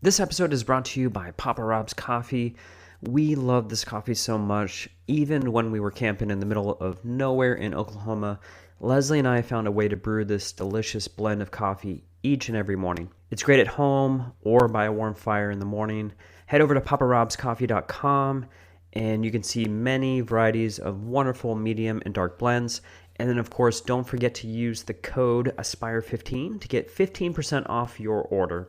This episode is brought to you by Papa Rob's Coffee. We love this coffee so much. Even when we were camping in the middle of nowhere in Oklahoma, Leslie and I found a way to brew this delicious blend of coffee each and every morning. It's great at home or by a warm fire in the morning. Head over to paparobscoffee.com and you can see many varieties of wonderful medium and dark blends. And then, of course, don't forget to use the code ASPIRE15 to get 15% off your order.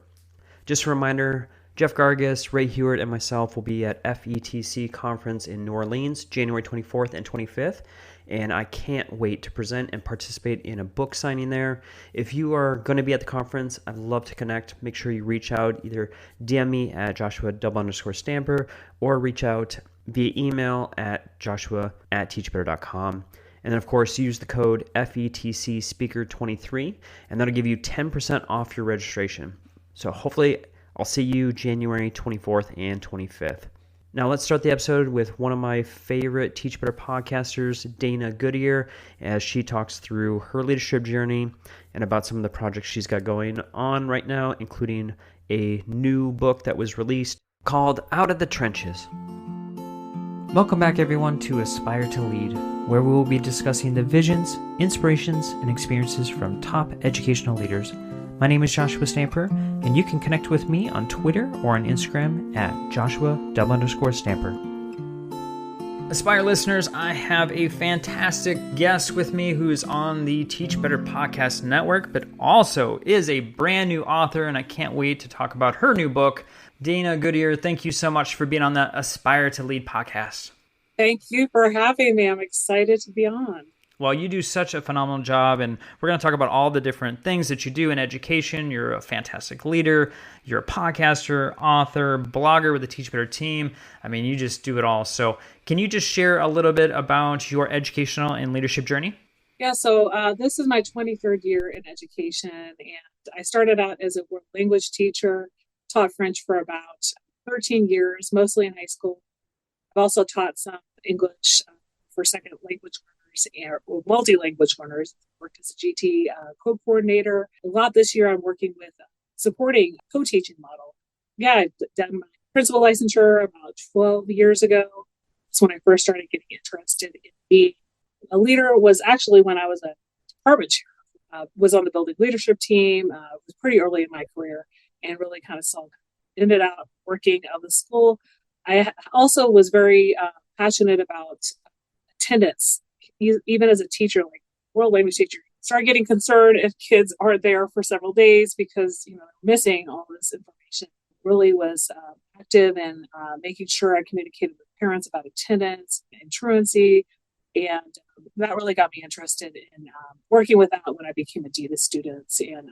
Just a reminder, Jeff Gargas, Ray Hewitt, and myself will be at FETC Conference in New Orleans, January 24th and 25th, and I can't wait to present and participate in a book signing there. If you are going to be at the conference, I'd love to connect. Make sure you reach out, either DM me at joshua_stamper or reach out via email at joshua@teachbetter.com. And then, of course, use the code FETCSpeaker23, and that'll give you 10% off your registration. So hopefully I'll see you January 24th and 25th. Now let's start the episode with one of my favorite Teach Better podcasters, Dana Goodier, as she talks through her leadership journey and about some of the projects she's got going on right now, including a new book that was released called Out of the Trenches. Welcome back, everyone, to Aspire to Lead, where we will be discussing the visions, inspirations, and experiences from top educational leaders. My name is Joshua Stamper, and you can connect with me on Twitter or on Instagram at Joshua_Stamper. Aspire listeners, I have a fantastic guest with me who's on the Teach Better Podcast Network, but also is a brand new author, and I can't wait to talk about her new book. Dana Goodier, thank you so much for being on the Aspire to Lead podcast. Thank you for having me. I'm excited to be on. Well, you do such a phenomenal job, and we're going to talk about all the different things that you do in education. You're a fantastic leader. You're a podcaster, author, blogger with the Teach Better team. I mean, you just do it all. So can you just share a little bit about your educational and leadership journey? Yeah, so this is my 23rd year in education, and I started out as a world language teacher, taught French for about 13 years, mostly in high school. I've also taught some English for second language or multi-language learners. Worked as a GT co-coordinator. A lot this year I'm working with supporting co-teaching model. Yeah, I've done my principal licensure about 12 years ago. That's when I first started getting interested in being a leader. Was actually when I was a department chair. Was on the building leadership team. Was pretty early in my career and really kind of ended up working at the school. I also was very passionate about attendance. Even as a teacher, like world language teacher, start getting concerned if kids aren't there for several days because missing all this information. Really was active in making sure I communicated with parents about attendance and truancy, and that really got me interested in working with that when I became a dean of students and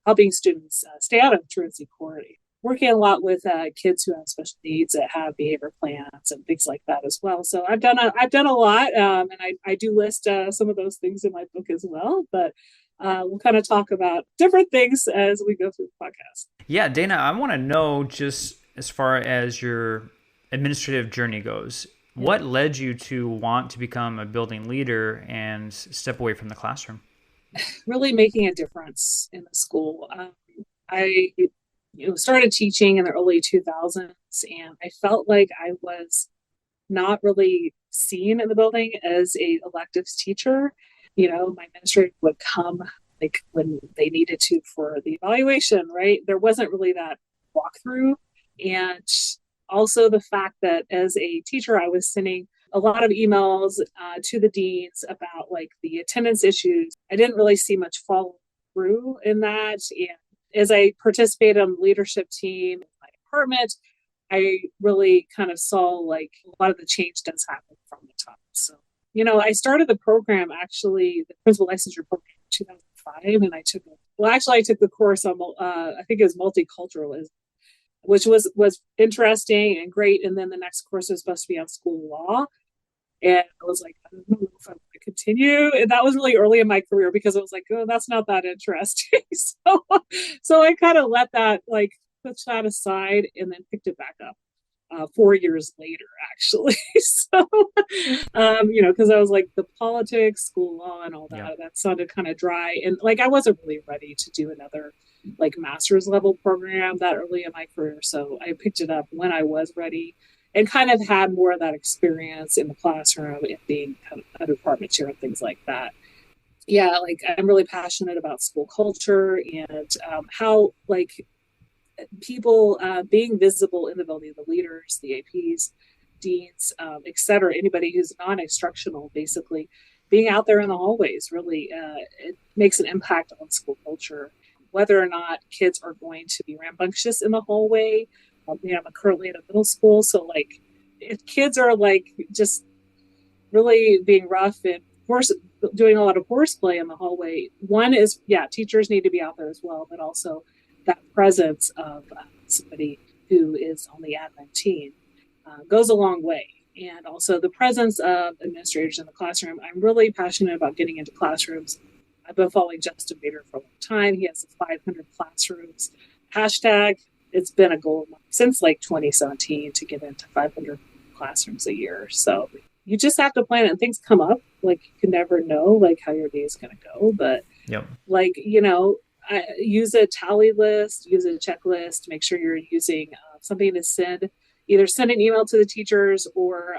helping students stay out of truancy court. Working a lot with kids who have special needs that have behavior plans and things like that as well. So I've done a lot, and I do list some of those things in my book as well. But we'll kind of talk about different things as we go through the podcast. Yeah, Dana, I want to know, just as far as your administrative journey goes, what led you to want to become a building leader and step away from the classroom? Really making a difference in the school. I started teaching in the early 2000s, and I felt like I was not really seen in the building as a electives teacher. My administrator would come like when they needed to for the evaluation, right? There wasn't really that walkthrough. And also the fact that as a teacher, I was sending a lot of emails to the deans about like the attendance issues. I didn't really see much follow through in that. And as I participated on the leadership team in my department, I really kind of saw like a lot of the change does happen from the top. So, I started the program, actually, the principal licensure program in 2005, and I took the course on, I think it was multiculturalism, which was interesting and great. And then the next course was supposed to be on school law. And I was like, I don't know if I want to continue. And that was really early in my career because I was like, oh, that's not that interesting. So I kind of let that, like, put that aside and then picked it back up 4 years later, actually. So, because I was like the politics, school law and all that, that sounded kind of dry. And like, I wasn't really ready to do another like master's level program that early in my career. So I picked it up when I was ready and kind of had more of that experience in the classroom and being kind of a department chair and things like that. Yeah, like I'm really passionate about school culture and how like people being visible in the building, the leaders, the APs, deans, et cetera, anybody who's non-instructional, basically being out there in the hallways really it makes an impact on school culture. Whether or not kids are going to be rambunctious in the hallway, I'm currently at a middle school, so like if kids are like just really being rough and horse doing a lot of horseplay in the hallway, one is teachers need to be out there as well, but also that presence of somebody who is on the admin team goes a long way. And also the presence of administrators in the classroom. I'm really passionate about getting into classrooms. I've been following Justin Bader for a long time. He has 500 classrooms. Hashtag, it's been a goal since like 2017 to get into 500 classrooms a year. So you just have to plan it and things come up. Like you can never know like how your day is going to go. But like, use a tally list, use a checklist, make sure you're using something to either send an email to the teachers or,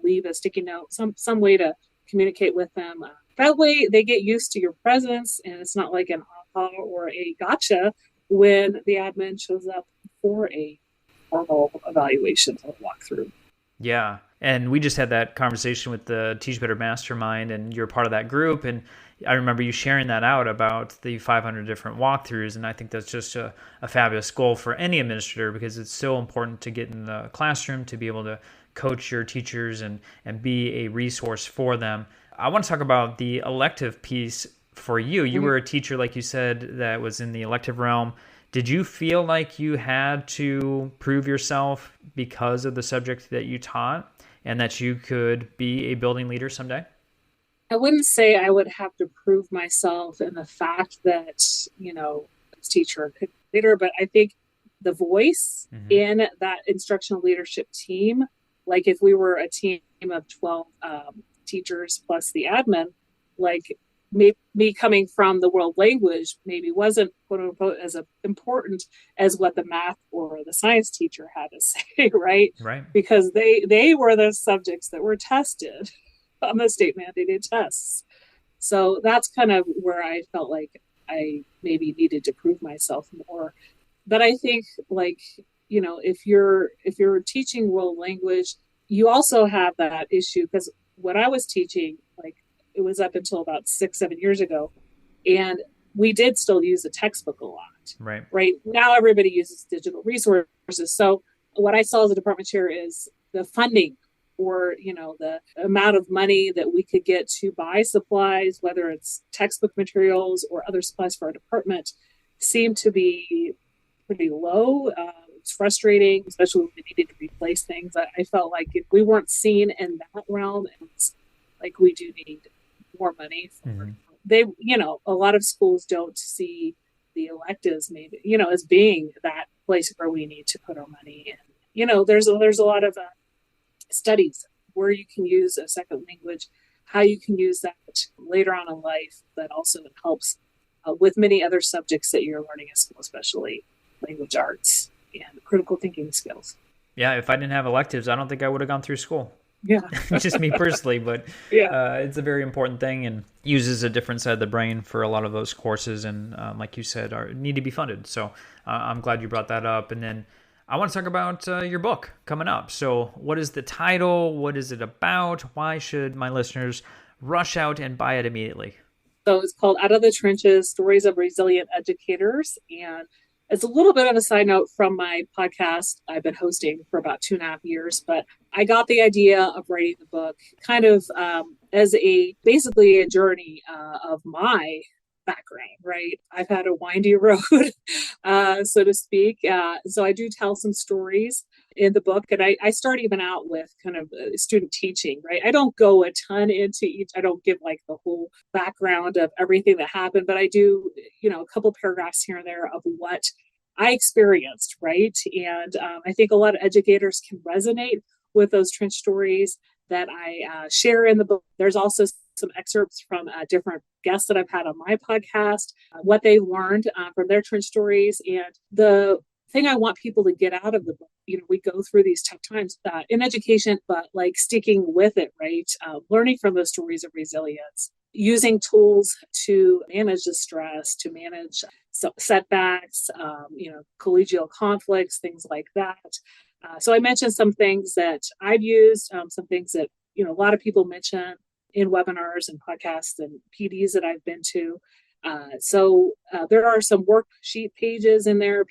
leave a sticky note, some way to communicate with them. That way they get used to your presence and it's not like an aha or a gotcha when the admin shows up for a formal evaluation or walkthrough. Yeah. And we just had that conversation with the Teach Better Mastermind, and you're part of that group. And I remember you sharing that out about the 500 different walkthroughs. And I think that's just a fabulous goal for any administrator, because it's so important to get in the classroom, to be able to coach your teachers and be a resource for them. I want to talk about the elective piece for you. You were a teacher, like you said, that was in the elective realm. Did you feel like you had to prove yourself because of the subject that you taught and that you could be a building leader someday? I wouldn't say I would have to prove myself in the fact that, as teacher could be leader, but I think the voice in that instructional leadership team, like if we were a team of 12 teachers plus the admin, like me coming from the world language maybe wasn't quote unquote as important as what the math or the science teacher had to say, right? Because they were the subjects that were tested on the state mandated tests. So that's kind of where I felt like I maybe needed to prove myself more. But I think if you're teaching world language, you also have that issue, because when I was teaching, it was up until about 6-7 years ago, and we did still use a textbook a lot. Right now, everybody uses digital resources. So what I saw as a department chair is the funding, or the amount of money that we could get to buy supplies, whether it's textbook materials or other supplies for our department, seemed to be pretty low. It's frustrating, especially when we needed to replace things. I felt like if we weren't seen in that realm, it's like we do need more money for a lot of schools don't see the electives maybe as being that place where we need to put our money in. There's a lot of studies where you can use a second language, how you can use that later on in life, but also it helps with many other subjects that you're learning in school, especially language arts and critical thinking skills. Yeah, if I didn't have electives, I don't think I would have gone through school. Yeah. Just me personally, but it's a very important thing and uses a different side of the brain for a lot of those courses, and like you said, need to be funded. So I'm glad you brought that up. And then I want to talk about your book coming up. So what is the title? What is it about? Why should my listeners rush out and buy it immediately? So it's called Out of the Trenches, Stories of Resilient Educators. And it's a little bit of a side note from my podcast I've been hosting for about 2.5 years, but I got the idea of writing the book kind of as basically a journey of my background, right? I've had a windy road, so to speak. So I do tell some stories in the book, and I start even out with kind of student teaching, right? I don't go a ton into I don't give like the whole background of everything that happened, but I do, a couple paragraphs here and there of what I experienced, right? And I think a lot of educators can resonate with those trench stories that I share in the book. There's also some excerpts from different guests that I've had on my podcast, what they learned from their trench stories. And the thing I want people to get out of the book, we go through these tough times in education, but like sticking with it, right? Learning from those stories of resilience, using tools to manage the stress, to manage setbacks, collegial conflicts, things like that. So I mentioned some things that I've used, some things that, a lot of people mention in webinars and podcasts and PDs that I've been to. So there are some worksheet pages in there,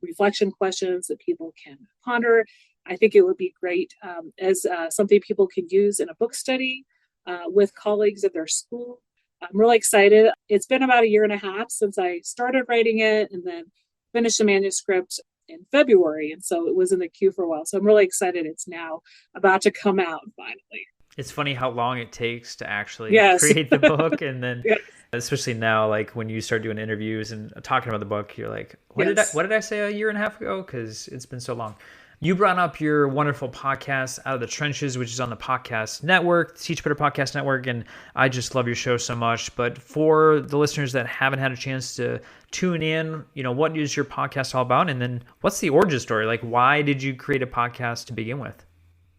reflection questions that people can ponder. I think it would be great as something people can use in a book study with colleagues at their school. I'm really excited. It's been about 1.5 years since I started writing it and then finished the manuscript in February. And so it was in the queue for a while. So I'm really excited it's now about to come out finally. It's funny how long it takes to actually Yes. create the book. And then Yes. especially now, like when you start doing interviews and talking about the book, you're like, what Yes. did I say 1.5 years ago? Because it's been so long. You brought up your wonderful podcast, Out of the Trenches, which is on the podcast network, Teach Better Podcast Network, and I just love your show so much. But for the listeners that haven't had a chance to tune in, what is your podcast all about? And then what's the origin story? Like, why did you create a podcast to begin with?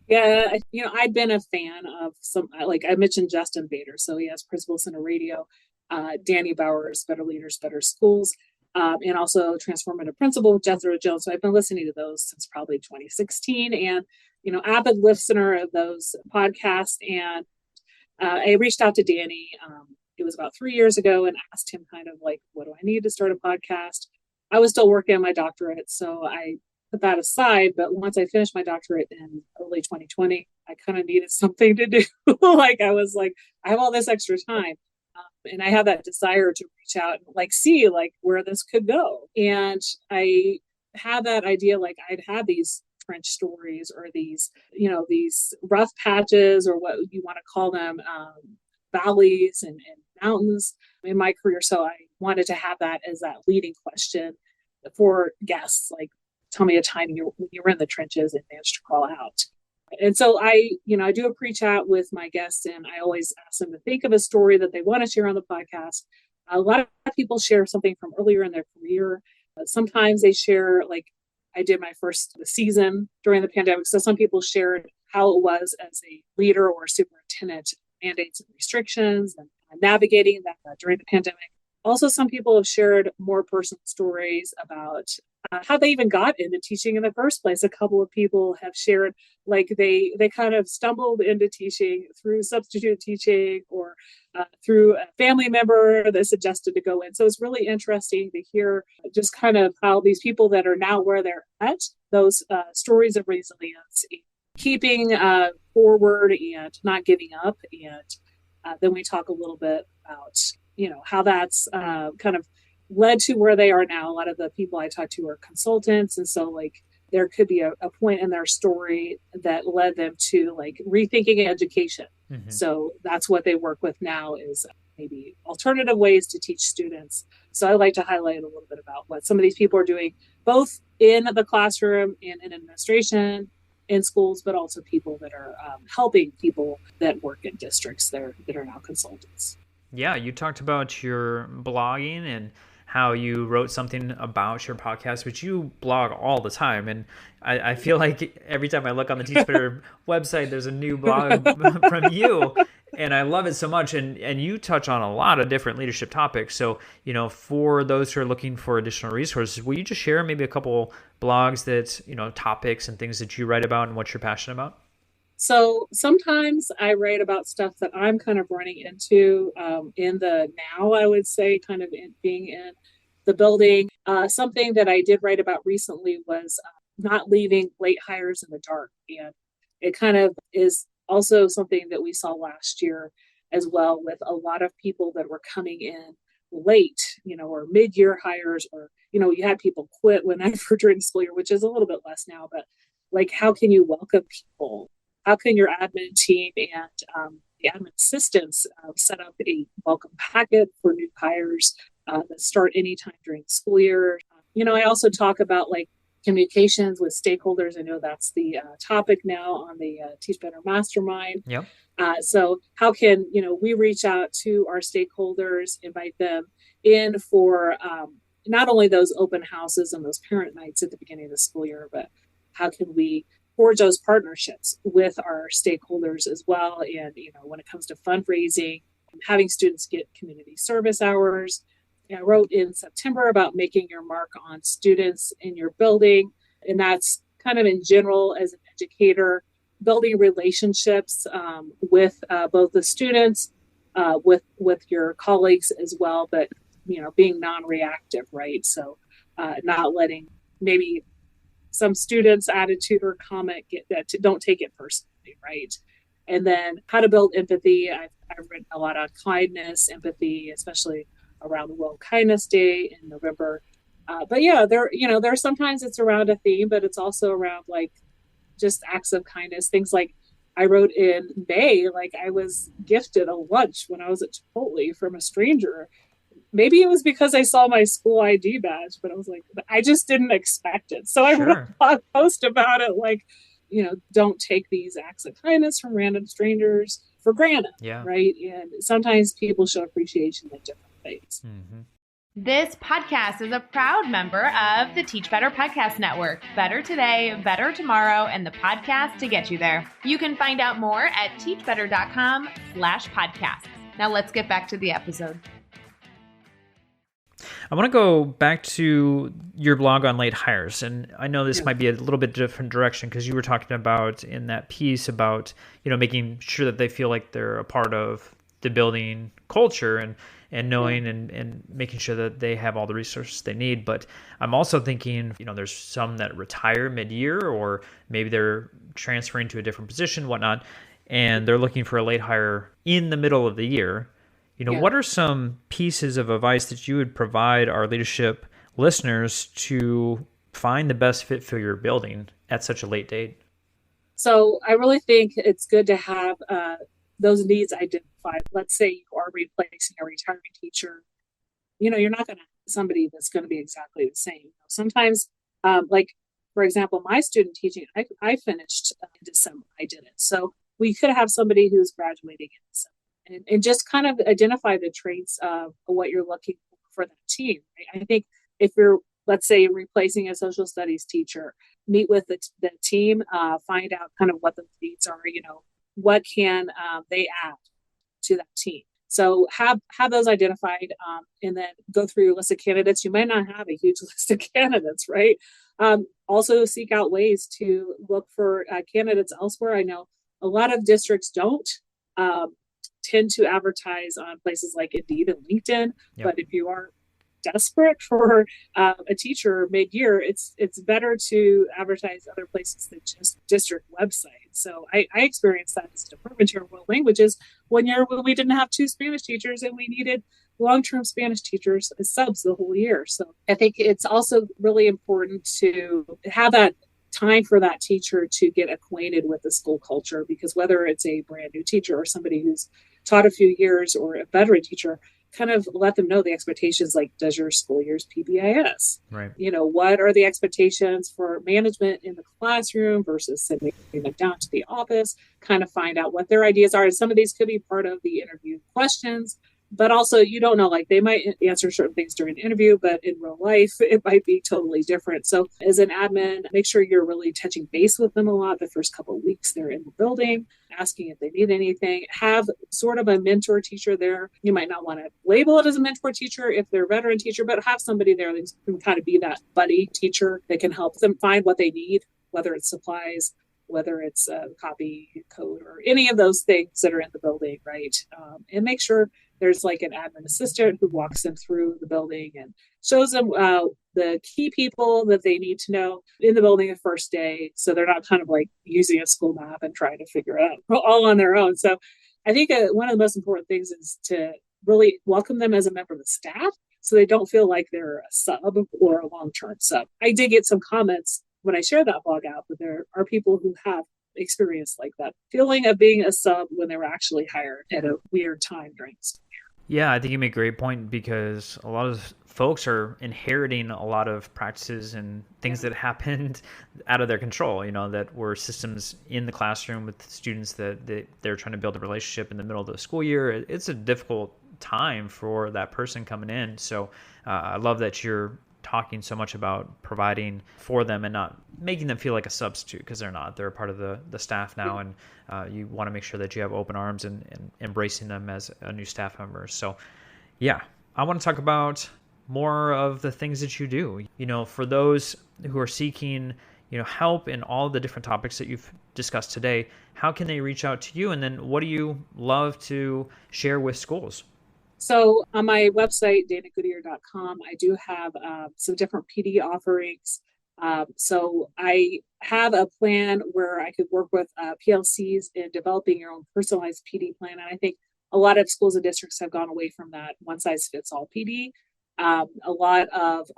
Yeah, I'd been a fan of some, like I mentioned Justin Bader, so he has Principal Center Radio, Danny Bauer's Better Leaders, Better Schools, and also Transformative Principal, Jethro Jones. So I've been listening to those since probably 2016 and, avid listener of those podcasts. And I reached out to Danny, it was about 3 years ago, and asked him kind of like, what do I need to start a podcast? I was still working on my doctorate, so I put that aside. But once I finished my doctorate in early 2020, I kind of needed something to do. Like, I was like, I have all this extra time. And I have that desire to reach out and like see like where this could go. And I had that idea, like I'd had these trench stories or these, these rough patches or what you want to call them, valleys and mountains in my career. So I wanted to have that as that leading question for guests, like, tell me a time you were in the trenches and managed to crawl out. And so I do a pre-chat with my guests, and I always ask them to think of a story that they want to share on the podcast. A lot of people share something from earlier in their career. Sometimes they share, like I did my first season during the pandemic. So some people shared how it was as a leader or superintendent, mandates and restrictions, and navigating that during the pandemic. Also, some people have shared more personal stories about how they even got into teaching in the first place. A couple of people have shared like they kind of stumbled into teaching through substitute teaching or through a family member that suggested to go in. So it's really interesting to hear just kind of how these people that are now where they're at, those stories of resilience, keeping forward and not giving up. And then we talk a little bit about how that's kind of led to where they are now. A lot of the people I talk to are consultants. And so like there could be a point in their story that led them to like rethinking education. Mm-hmm. So that's what they work with now is maybe alternative ways to teach students. So I like to highlight a little bit about what some of these people are doing, both in the classroom and in administration, in schools, but also people that are helping people that work in districts that are now consultants. Yeah, you talked about your blogging and how you wrote something about your podcast, which you blog all the time. And I feel like every time I look on the Teach Better website, there's a new blog from you. And I love it so much. And you touch on a lot of different leadership topics. So, for those who are looking for additional resources, will you just share maybe a couple blogs that, topics and things that you write about and what you're passionate about? So sometimes I write about stuff that I'm kind of running into in the now, I would say, kind of being in the building. Something that I did write about recently was not leaving late hires in the dark. And it kind of is also something that we saw last year as well, with a lot of people that were coming in late, or mid-year hires, or, you had people quit whenever during the school year, which is a little bit less now, but like, how can you welcome people? How can your admin team and the admin assistants set up a welcome packet for new hires that start anytime during the school year? I also talk about like communications with stakeholders. I know that's the topic now on the Teach Better Mastermind. Yep. So how can, we reach out to our stakeholders, invite them in for not only those open houses and those parent nights at the beginning of the school year, but how can we forge those partnerships with our stakeholders as well? And, when it comes to fundraising, having students get community service hours. I wrote in September about making your mark on students in your building. And that's kind of in general as an educator, building relationships with both the students, with your colleagues as well, but being non-reactive, right? So not letting maybe some students' attitude or comment get that don't take it personally, right? And then how to build empathy. I've written a lot on kindness, empathy, especially around the World Kindness Day in November. But yeah, there's sometimes it's around a theme, but it's also around like just acts of kindness. Things like I wrote in May, like I was gifted a lunch when I was at Chipotle from a stranger. Maybe it was because I saw my school ID badge, but I was like, I just didn't expect it. So I wrote a blog post about it, like, don't take these acts of kindness from random strangers for granted, right? And sometimes people show appreciation in different ways. Mm-hmm. This podcast is a proud member of the Teach Better Podcast Network. Better today, better tomorrow, and the podcast to get you there. You can find out more at teachbetter.com/podcasts. Now let's get back to the episode. I want to go back to your blog on late hires. And I know this might be a little bit different direction because you were talking about in that piece about, making sure that they feel like they're a part of the building culture and knowing and making sure that they have all the resources they need. But I'm also thinking, there's some that retire mid-year or maybe they're transferring to a different position, whatnot, and they're looking for a late hire in the middle of the year. What are some pieces of advice that you would provide our leadership listeners to find the best fit for your building at such a late date? So I really think it's good to have those needs identified. Let's say you are replacing a retiring teacher. You're not going to have somebody that's going to be exactly the same. Sometimes, like, for example, my student teaching, I finished in December. I didn't. So we could have somebody who's graduating in December. And just kind of identify the traits of what you're looking for that team. Right? I think if you're, let's say, replacing a social studies teacher, meet with the team, find out kind of what the needs are, what can they add to that team. So have those identified and then go through your list of candidates. You might not have a huge list of candidates, right? Also seek out ways to look for candidates elsewhere. I know a lot of districts don't tend to advertise on places like Indeed and LinkedIn. Yep. But if you are desperate for a teacher mid-year, it's better to advertise other places than just district websites. So I experienced that as a department chair of world languages one year when we didn't have 2 Spanish teachers and we needed long-term Spanish teachers as subs the whole year. So I think it's also really important to have that time for that teacher to get acquainted with the school culture, because whether it's a brand new teacher or somebody who's taught a few years or a veteran teacher, kind of let them know the expectations, like, does your school year's PBIS? Right. What are the expectations for management in the classroom versus sending them down to the office, kind of find out what their ideas are. And some of these could be part of the interview questions, but also you don't know, like they might answer certain things during an interview, but in real life, it might be totally different. So as an admin, make sure you're really touching base with them a lot the first couple of weeks they're in the building, asking if they need anything. Have sort of a mentor teacher there. You might not want to label it as a mentor teacher if they're a veteran teacher, but have somebody there that can kind of be that buddy teacher that can help them find what they need, whether it's supplies, whether it's copy, code, or any of those things that are in the building, right? And make sure there's like an admin assistant who walks them through the building and shows them the key people that they need to know in the building the first day. So they're not kind of like using a school map and trying to figure it out all on their own. So I think one of the most important things is to really welcome them as a member of the staff so they don't feel like they're a sub or a long-term sub. I did get some comments when I shared that blog out, but there are people who have experienced like that feeling of being a sub when they were actually hired at a weird time during the school year. Yeah, I think you make a great point because a lot of folks are inheriting a lot of practices and things that happened out of their control, that were systems in the classroom with students that they're trying to build a relationship in the middle of the school year. It's a difficult time for that person coming in. So I love that you're talking so much about providing for them and not making them feel like a substitute, because they're not. They're a part of the staff now, and you want to make sure that you have open arms and embracing them as a new staff member. So yeah, I want to talk about more of the things that you do. For those who are seeking help in all the different topics that you've discussed today, how can they reach out to you? And then what do you love to share with schools? So on my website, danagoodier.com, I do have some different PD offerings. So I have a plan where I could work with PLCs in developing your own personalized PD plan. And I think a lot of schools and districts have gone away from that one size fits all PD. A lot of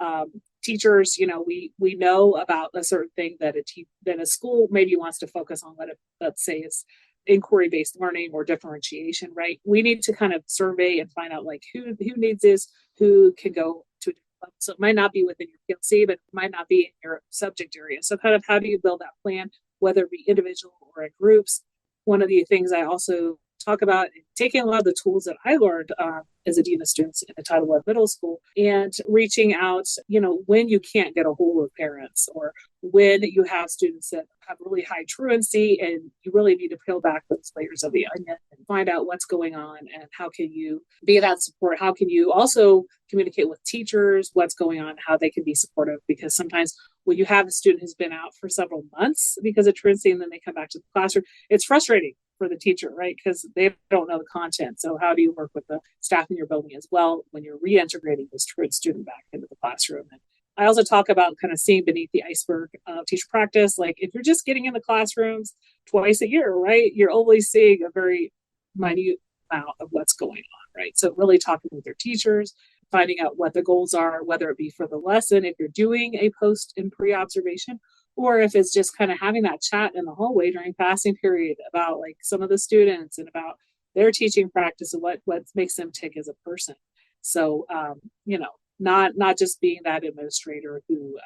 teachers, we know about a certain thing that a school maybe wants to focus on. Let's say it's inquiry-based learning or differentiation, right? We need to kind of survey and find out like who needs this, who can go to a different level. So it might not be within your PLC, but it might not be in your subject area. So kind of how do you build that plan, whether it be individual or in groups? One of the things I also talk about taking a lot of the tools that I learned as a dean of students in a Title I middle school and reaching out, when you can't get a hold of parents or when you have students that have really high truancy and you really need to peel back those layers of the onion and find out what's going on and how can you be that support? How can you also communicate with teachers what's going on, how they can be supportive? Because sometimes when you have a student who's been out for several months because of truancy and then they come back to the classroom, it's frustrating for the teacher, right? Because they don't know the content. So how do you work with the staff in your building as well when you're reintegrating this truant student back into the classroom? And I also talk about kind of seeing beneath the iceberg of teacher practice. Like if you're just getting in the classrooms twice a year, right, you're only seeing a very minute amount of what's going on, right? So really talking with your teachers, finding out what the goals are, whether it be for the lesson, if you're doing a post and pre-observation, or if it's just kind of having that chat in the hallway during fasting period about like some of the students and about their teaching practice and what makes them tick as a person. So, not just being that administrator who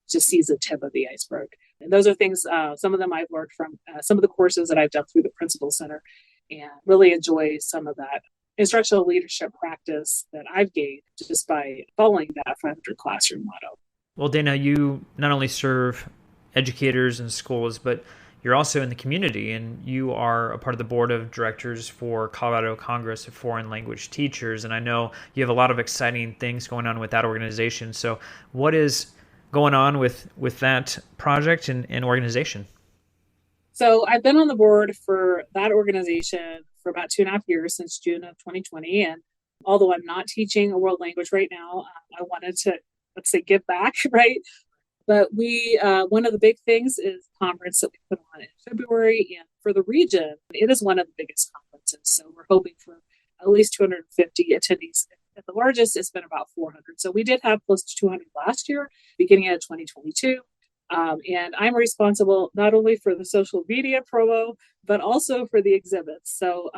just sees the tip of the iceberg. And those are things, some of them I've learned from some of the courses that I've done through the Principal Center, and really enjoy some of that instructional leadership practice that I've gained just by following that 500 classroom motto. Well, Dana, you not only serve educators and schools, but you're also in the community, and you are a part of the board of directors for Colorado Congress of Foreign Language Teachers. And I know you have a lot of exciting things going on with that organization. So what is going on with that project and organization? So I've been on the board for that organization for about 2.5 years, since June of 2020. And although I'm not teaching a world language right now, I wanted to, let's say, give back, right? But we, one of the big things is a conference that we put on in February. And for the region, it is one of the biggest conferences. So we're hoping for at least 250 attendees. At the largest, it's been about 400. So we did have close to 200 last year, beginning of 2022. And I'm responsible not only for the social media promo, but also for the exhibits. So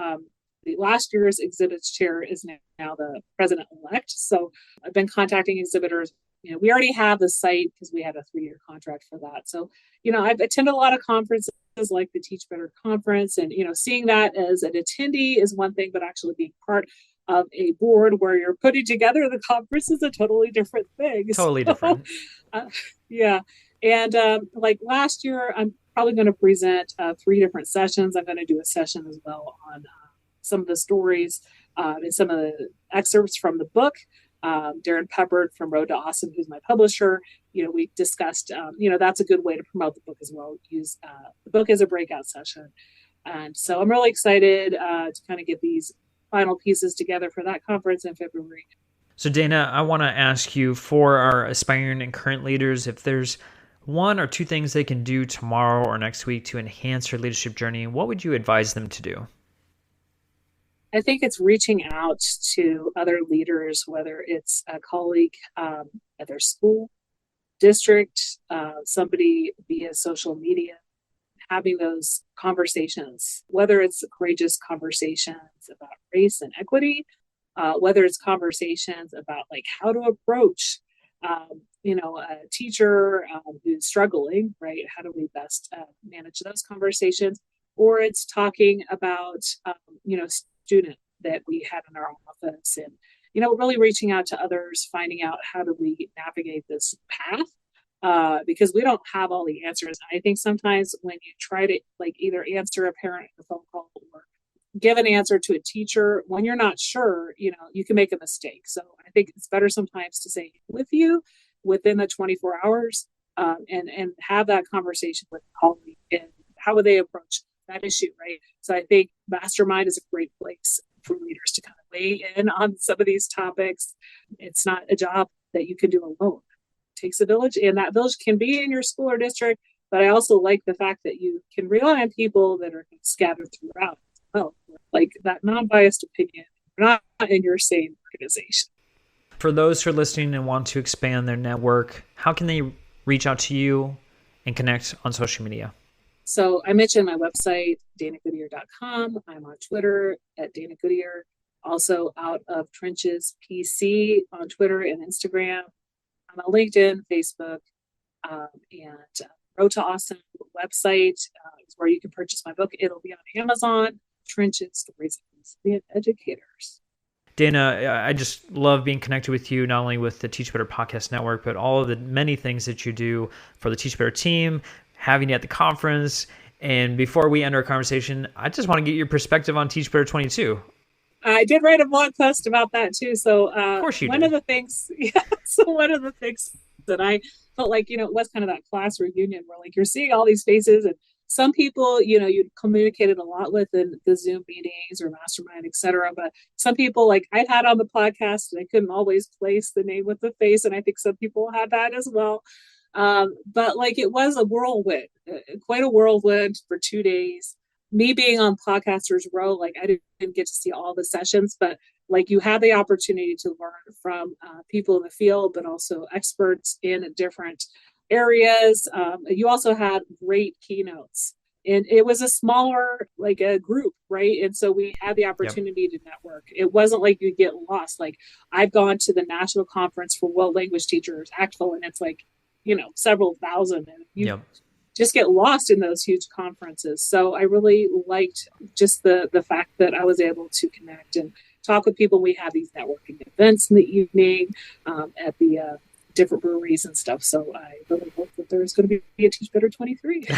the last year's exhibits chair is now the president-elect. So I've been contacting exhibitors. We already have the site because we had a 3-year contract for that. So, I've attended a lot of conferences like the Teach Better conference, and, seeing that as an attendee is one thing, but actually being part of a board where you're putting together the conference is a totally different thing. Totally different. Yeah. And like last year, I'm probably going to present 3 different sessions. I'm going to do a session as well on some of the stories and some of the excerpts from the book. Darren Peppard from Road to Awesome, who's my publisher, we discussed, that's a good way to promote the book as well. Use the book as a breakout session. And so I'm really excited to kind of get these final pieces together for that conference in February. So Dana, I want to ask you, for our aspiring and current leaders, if there's 1 or 2 things they can do tomorrow or next week to enhance their leadership journey, what would you advise them to do? I think it's reaching out to other leaders, whether it's a colleague at their school, district, somebody via social media, having those conversations, whether it's courageous conversations about race and equity, whether it's conversations about like how to approach, a teacher who's struggling, right? How do we best manage those conversations? Or it's talking about, student that we had in our office and, really reaching out to others, finding out how do we navigate this path, because we don't have all the answers. I think sometimes when you try to like either answer a parent in a phone call or give an answer to a teacher, when you're not sure, you can make a mistake. So I think it's better sometimes to say with you within the 24 hours, and have that conversation with a colleague and how would they approach that issue, right? So I think Mastermind is a great place for leaders to kind of weigh in on some of these topics. It's not a job that you can do alone. It takes a village, and that village can be in your school or district, but I also like the fact that you can rely on people that are scattered throughout as well, like that non-biased opinion. You're not in your same organization. For those who are listening and want to expand their network, how can they reach out to you and connect on social media? So I mentioned my website, danagoodier.com. I'm on Twitter at Dana Goodier. Also out of Trenches PC on Twitter and Instagram. I'm on LinkedIn, Facebook, and Road to Awesome website is where you can purchase my book. It'll be on Amazon. Trenches, Stories of Resilient Educators. Dana, I just love being connected with you, not only with the Teach Better Podcast Network, but all of the many things that you do for the Teach Better team, having you at the conference. And before we end our conversation, I just want to get your perspective on Teach Better 22. I did write a blog post about that too. So of course you one did. of the things, one of the things that I felt like, it was kind of that class reunion where like you're seeing all these faces, and some people, you'd communicated a lot with in the Zoom meetings or Mastermind, et cetera. But some people like I'd had on the podcast and I couldn't always place the name with the face. And I think some people had that as well. But like it was a whirlwind, quite a whirlwind for 2 days. Me being on Podcasters Row, like I didn't get to see all the sessions, but like you had the opportunity to learn from people in the field, but also experts in different areas. You also had great keynotes, and it was a smaller like a group, right? And so we had the opportunity to network. It wasn't like you get lost. Like I've gone to the National Conference for World Language Teachers, ACTFL, and it's like, several thousand, and you just get lost in those huge conferences. So I really liked just the fact that I was able to connect and talk with people. We have these networking events in the evening at the different breweries and stuff. So I really hope that there's going to be a Teach Better 23.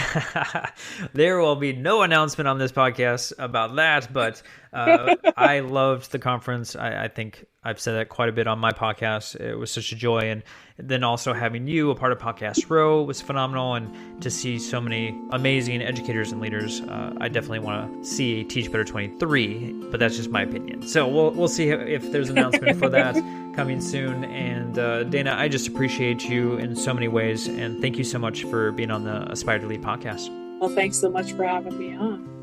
There will be no announcement on this podcast about that, but I loved the conference. I think I've said that quite a bit on my podcast. It was such a joy. And then also having you a part of Podcast Row was phenomenal. And to see so many amazing educators and leaders, I definitely want to see Teach Better 23, but that's just my opinion. So we'll see if there's an announcement for that coming soon. And Dana, I just appreciate you in so many ways. And thank you so much for being on the Aspire to Lead podcast. Well, thanks so much for having me on.